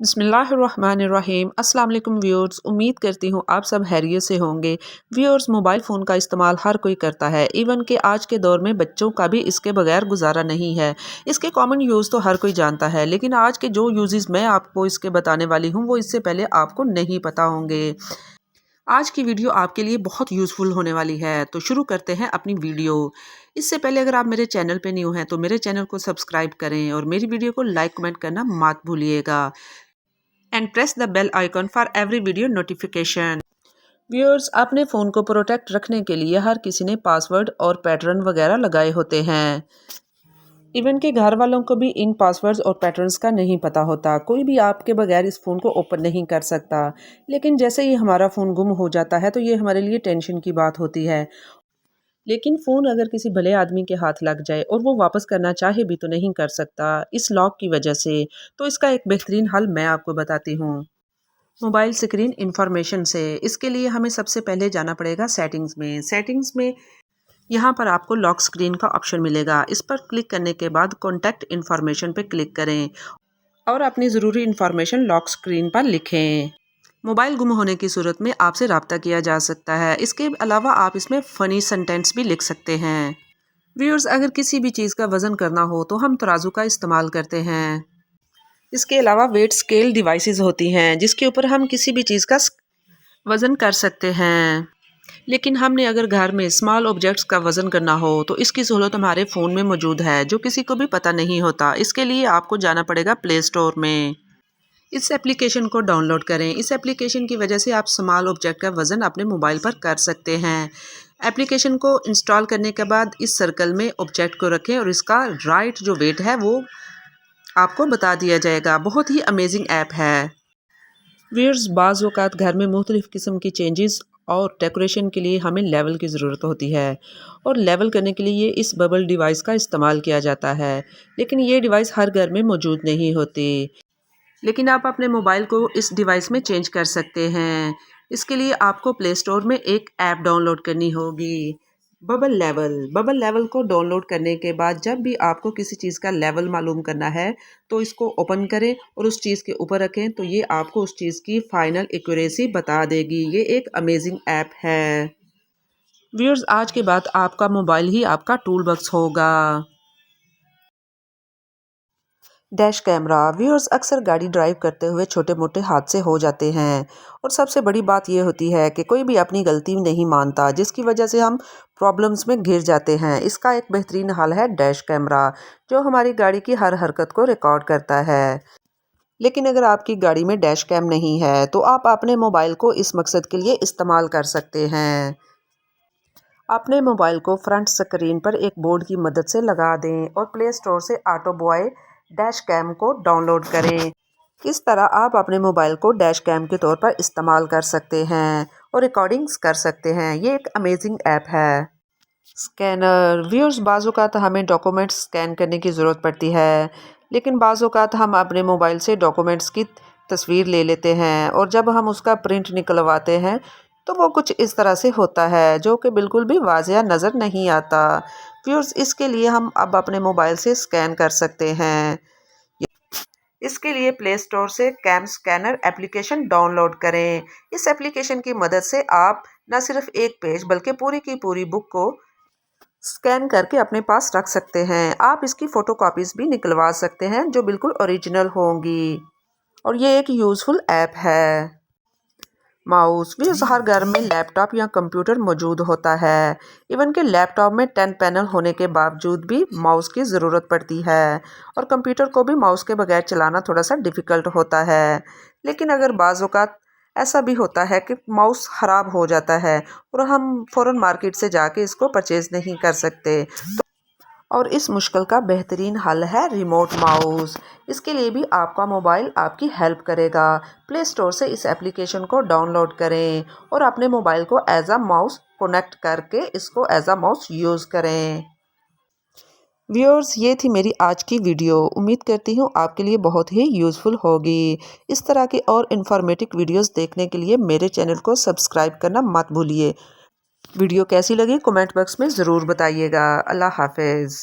बिस्मिल्लाहिर्रहमानिर्रहीम। अस्सलाम वालेकुम व्यूअर्स, उम्मीद करती हूँ आप सब खैरियत से होंगे। व्यूअर्स, मोबाइल फ़ोन का इस्तेमाल हर कोई करता है, इवन कि आज के दौर में बच्चों का भी इसके बगैर गुजारा नहीं है। इसके कॉमन यूज़ तो हर कोई जानता है, लेकिन आज के जो यूजेस मैं आपको इसके बताने वाली हूँ वो इससे पहले आपको नहीं पता होंगे। आज की वीडियो आपके लिए बहुत यूज़फुल होने वाली है, तो शुरू करते हैं अपनी वीडियो। इससे पहले अगर आप मेरे चैनल पे न्यू हैं तो मेरे चैनल को सब्सक्राइब करें और मेरी वीडियो को लाइक कमेंट करना मत भूलिएगा and press the bell icon for every video notification. Viewers, अपने फ़ोन को प्रोटेक्ट रखने के लिए हर किसी ने पासवर्ड और पैटर्न वगैरह लगाए होते हैं। इवन के घर वालों को भी इन पासवर्ड्स और पैटर्न्स का नहीं पता होता। कोई भी आपके बगैर इस फ़ोन को ओपन नहीं कर सकता। लेकिन जैसे ही हमारा फ़ोन गुम हो जाता है तो ये हमारे लिए टेंशन की बात होती है। लेकिन फ़ोन अगर किसी भले आदमी के हाथ लग जाए और वो वापस करना चाहे भी तो नहीं कर सकता इस लॉक की वजह से। तो इसका एक बेहतरीन हल मैं आपको बताती हूँ। मोबाइल स्क्रीन इंफॉर्मेशन से इसके लिए हमें सबसे पहले जाना पड़ेगा सेटिंग्स में यहाँ पर आपको लॉक स्क्रीन का ऑप्शन मिलेगा। इस पर क्लिक करने के बाद कॉन्टैक्ट इंफॉर्मेशन पे क्लिक करें और अपनी ज़रूरी इंफॉर्मेशन लॉक स्क्रीन पर लिखें। मोबाइल गुम होने की सूरत में आपसे रब्ता किया जा सकता है। इसके अलावा आप इसमें फ़नी सेंटेंस भी लिख सकते हैं। व्यूअर्स, अगर किसी भी चीज़ का वज़न करना हो तो हम तराजू का इस्तेमाल करते हैं। इसके अलावा वेट स्केल डिवाइसेस होती हैं जिसके ऊपर हम किसी भी चीज़ का वज़न कर सकते हैं। लेकिन हमने अगर घर में स्मॉल ऑब्जेक्ट्स का वज़न करना हो तो इसकी सहूलत हमारे फ़ोन में मौजूद है जो किसी को भी पता नहीं होता। इसके लिए आपको जाना पड़ेगा प्ले स्टोर में। इस एप्लीकेशन को डाउनलोड करें। इस एप्लीकेशन की वजह से आप स्मॉल ऑब्जेक्ट का वज़न अपने मोबाइल पर कर सकते हैं। एप्लीकेशन को इंस्टॉल करने के बाद इस सर्कल में ऑब्जेक्ट को रखें और इसका राइट जो वेट है वो आपको बता दिया जाएगा। बहुत ही अमेजिंग ऐप है। व्यूअर्स, बाज़ औक़ात घर में मुख्तलिफ़ किस्म की चेंजेस और डेकोरेशन के लिए हमें लेवल की ज़रूरत होती है और लेवल करने के लिए इस बबल डिवाइस का इस्तेमाल किया जाता है। लेकिन ये डिवाइस हर घर में मौजूद नहीं होती। लेकिन आप अपने मोबाइल को इस डिवाइस में चेंज कर सकते हैं। इसके लिए आपको प्ले स्टोर में एक ऐप डाउनलोड करनी होगी, बबल लेवल को डाउनलोड करने के बाद जब भी आपको किसी चीज़ का लेवल मालूम करना है तो इसको ओपन करें और उस चीज़ के ऊपर रखें तो ये आपको उस चीज़ की फाइनल एक्यूरेसी बता देगी। ये एक अमेजिंग ऐप है। व्यूअर्स, आज के बाद आपका मोबाइल ही आपका टूल बॉक्स होगा। Dash camera. व्यूअर्स, अक्सर गाड़ी ड्राइव करते हुए छोटे मोटे हादसे हो जाते हैं और सबसे बड़ी बात यह होती है कि कोई भी अपनी गलती नहीं मानता जिसकी वजह से हम प्रॉब्लम्स में घिर जाते हैं। इसका एक बेहतरीन हल है डैश कैमरा, जो हमारी गाड़ी की हर हरकत को रिकॉर्ड करता है। लेकिन अगर आपकी गाड़ी में डैश कैम नहीं है तो आप अपने मोबाइल को इस मकसद के लिए इस्तेमाल कर सकते हैं। अपने मोबाइल को फ्रंट स्क्रीन पर एक बोर्ड की मदद से लगा दें और प्ले स्टोर से ऑटो बॉय डैश कैम को डाउनलोड करें। इस तरह आप अपने मोबाइल को डैश कैम के तौर पर इस्तेमाल कर सकते हैं और रिकॉर्डिंग्स कर सकते हैं। ये एक अमेजिंग ऐप है। स्कैनर। व्यूअर्स, बाज़ औक़ात हमें डॉक्यूमेंट्स स्कैन करने की ज़रूरत पड़ती है, लेकिन बाज़ औक़ात हम अपने मोबाइल से डॉक्यूमेंट्स की तस्वीर ले लेते हैं और जब हम उसका प्रिंट निकलवाते हैं तो वो कुछ इस तरह से होता है जो कि बिल्कुल भी वाज़िया नज़र नहीं आता। व्यूअर्स, इसके लिए हम अब अपने मोबाइल से स्कैन कर सकते हैं। इसके लिए प्ले स्टोर से कैम स्कैनर एप्लीकेशन डाउनलोड करें। इस एप्लीकेशन की मदद से आप न सिर्फ एक पेज बल्कि पूरी की पूरी बुक को स्कैन करके अपने पास रख सकते हैं। आप इसकी फ़ोटोकॉपीज़ भी निकलवा सकते हैं जो बिल्कुल ओरिजिनल होंगी और ये एक यूज़फुल ऐप है। माउस। भी हर घर में लैपटॉप या कंप्यूटर मौजूद होता है। इवन के लैपटॉप में 10 पैनल होने के बावजूद भी माउस की ज़रूरत पड़ती है और कंप्यूटर को भी माउस के बगैर चलाना थोड़ा सा डिफ़िकल्ट होता है। लेकिन अगर बाज़ औक़ात ऐसा भी होता है कि माउस ख़राब हो जाता है और हम फ़ौरन मार्केट से जाके इसको परचेज़ नहीं कर सकते, और इस मुश्किल का बेहतरीन हल है रिमोट माउस। इसके लिए भी आपका मोबाइल आपकी हेल्प करेगा। प्ले स्टोर से इस एप्लीकेशन को डाउनलोड करें और अपने मोबाइल को एज अ माउस कनेक्ट करके इसको एज अ माउस यूज़ करें। व्यूअर्स, ये थी मेरी आज की वीडियो। उम्मीद करती हूँ आपके लिए बहुत ही यूज़फुल होगी। इस तरह की और इन्फॉर्मेटिव वीडियोस देखने के लिए मेरे चैनल को सब्सक्राइब करना मत भूलिए। वीडियो कैसी लगी कमेंट बॉक्स में ज़रूर बताइएगा। अल्लाह हाफ़िज़।